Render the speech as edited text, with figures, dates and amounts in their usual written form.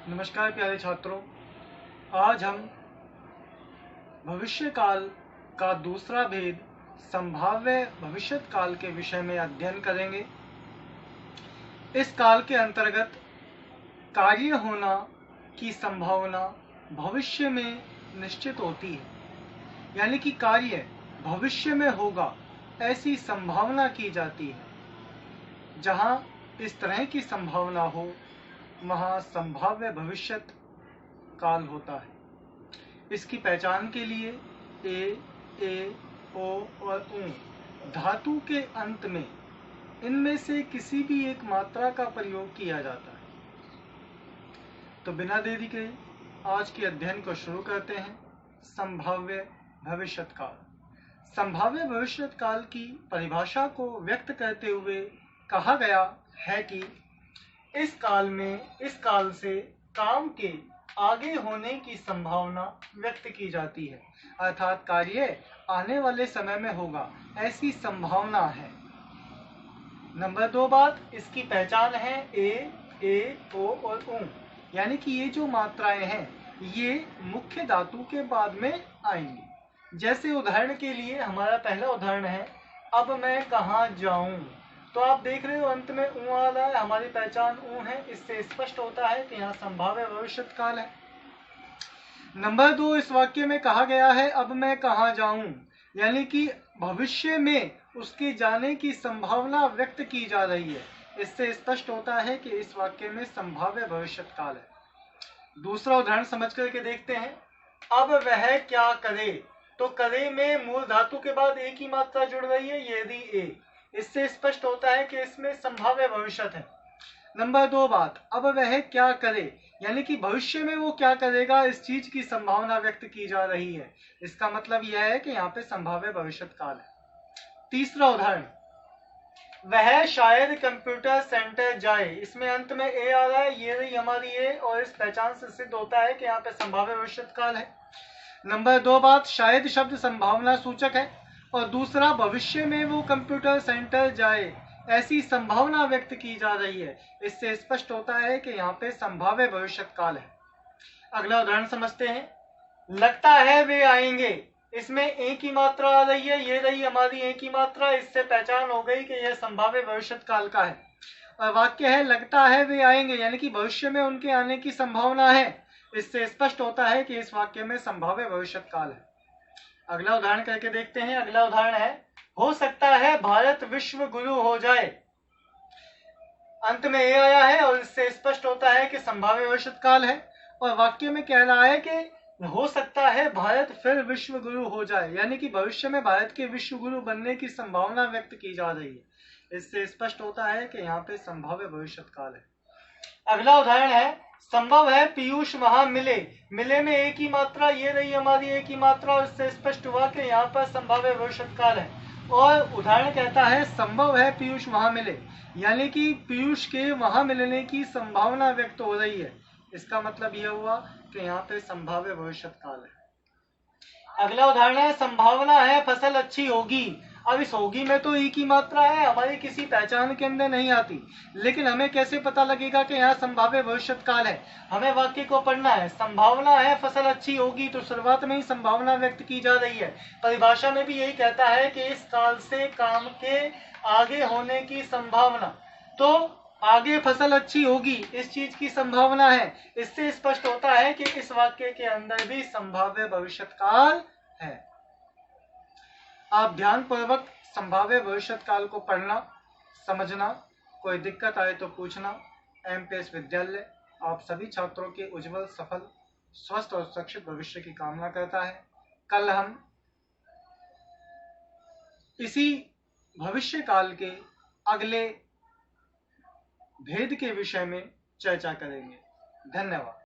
नमस्कार प्यारे छात्रों, आज हम भविष्य काल का दूसरा भेद संभाव्य भविष्यत काल के विषय में अध्ययन करेंगे। इस काल के अंतर्गत कार्य होना की संभावना भविष्य में निश्चित होती है, यानी कि कार्य भविष्य में होगा ऐसी संभावना की जाती है। जहां इस तरह की संभावना हो वहां संभाव्य भविष्यत काल होता है। इसकी पहचान के लिए ए, ओ और ऊ धातु के अंत में इनमें से किसी भी एक मात्रा का प्रयोग किया जाता है। तो बिना देरी के आज के अध्ययन को शुरू करते हैं। संभाव्य भविष्यत काल। संभाव्य भविष्यत काल की परिभाषा को व्यक्त करते हुए कहा गया है कि इस काल से काम के आगे होने की संभावना व्यक्त की जाती है, अर्थात कार्य आने वाले समय में होगा ऐसी संभावना है। नंबर 2 बात, इसकी पहचान है ए, ओ और ऊ, यानी कि ये जो मात्राएं हैं ये मुख्य धातु के बाद में आएंगी। जैसे उदाहरण के लिए हमारा पहला उदाहरण है, अब मैं कहाँ जाऊं। तो आप देख रहे हो अंत में ऊ आ रहा है, हमारी पहचान ऊ है। इससे स्पष्ट होता है कि यहाँ संभाव्य भविष्यत काल है। नंबर 2, इस वाक्य में कहा गया है अब मैं कहाँ जाऊं, यानी कि भविष्य में उसके जाने की संभावना व्यक्त की जा रही है। इससे स्पष्ट होता है कि इस वाक्य में संभाव्य भविष्यत काल है। दूसरा उदाहरण समझ करके देखते हैं। अब वह क्या करे, तो करे में मूल धातु के बाद एक ही मात्रा जुड़ रही है, यदि ए। इससे स्पष्ट होता है कि इसमें संभाव्य भविष्यत है। नंबर 2 बात, अब वह क्या करे, यानी कि भविष्य में वो क्या करेगा इस चीज की संभावना व्यक्त की जा रही है। इसका मतलब यह है कि यहाँ पे संभाव्य भविष्यत काल है। तीसरा उदाहरण, वह शायद कंप्यूटर सेंटर जाए। इसमें अंत में ए आ रहा है, ये रही हमारी ए, और इस पहचान से सिद्ध होता है कि यहाँ पे संभाव्य भविष्यत काल है। नंबर 2 बात, शायद शब्द संभावना सूचक है, और दूसरा भविष्य में वो कंप्यूटर सेंटर जाए ऐसी संभावना व्यक्त की जा रही है। इससे स्पष्ट होता है कि यहाँ पे संभाव्य भविष्यत काल है। अगला उदाहरण समझते हैं। लगता है वे आएंगे। इसमें एक ही मात्रा आ रही है, ये रही हमारी एक ही मात्रा। इससे पहचान हो गई कि यह संभाव्य भविष्यत काल का है। और वाक्य है लगता है वे आएंगे, यानी कि भविष्य में उनके आने की संभावना है। इससे स्पष्ट होता है कि इस वाक्य में संभाव्य भविष्यत काल है। अगला उदाहरण करके देखते हैं। अगला उदाहरण है, हो सकता है भारत विश्व गुरु हो जाए। अंत में ए आया है और इससे स्पष्ट होता है कि संभाव्य भविष्यत काल है। और वाक्य में कह रहा है कि हो सकता है भारत फिर विश्व गुरु हो जाए, यानी कि भविष्य में भारत के विश्व गुरु बनने की संभावना व्यक्त की जा रही है। इससे स्पष्ट होता है कि यहाँ पे संभाव्य भविष्यत काल है। अगला उदाहरण है, संभव है पीयूष वहां मिले। मिले में एक ही मात्रा, ये रही हमारी एक ही मात्रा। इससे स्पष्ट हुआ कि यहाँ पर संभाव्य भविष्यत काल है। और उदाहरण कहता है संभव है पीयूष वहां मिले, यानी कि पीयूष के वहां मिलने की संभावना व्यक्त हो रही है। इसका मतलब यह हुआ कि यहाँ पे संभाव्य भविष्यत काल है। अगला उदाहरण है, संभावना है फसल अच्छी होगी। अब इस होगी में तो एक ही मात्रा है, हमारी किसी पहचान के अंदर नहीं आती। लेकिन हमें कैसे पता लगेगा कि यहाँ संभाव्य भविष्यत काल है? हमें वाक्य को पढ़ना है। संभावना है फसल अच्छी होगी, तो शुरुआत में ही संभावना व्यक्त की जा रही है। परिभाषा में भी यही कहता है कि इस काल से काम के आगे होने की संभावना, तो आगे फसल अच्छी होगी इस चीज की संभावना है। इससे स्पष्ट होता है कि इस वाक्य के अंदर भी संभाव्य भविष्यत काल है। आप ध्यानपूर्वक संभाव्य भविष्यत काल को पढ़ना, समझना। कोई दिक्कत आए तो पूछना। एमपीएस विद्यालय आप सभी छात्रों के उज्जवल, सफल, स्वस्थ और सुरक्षित भविष्य की कामना करता है। कल हम इसी भविष्य काल के अगले भेद के विषय में चर्चा करेंगे। धन्यवाद।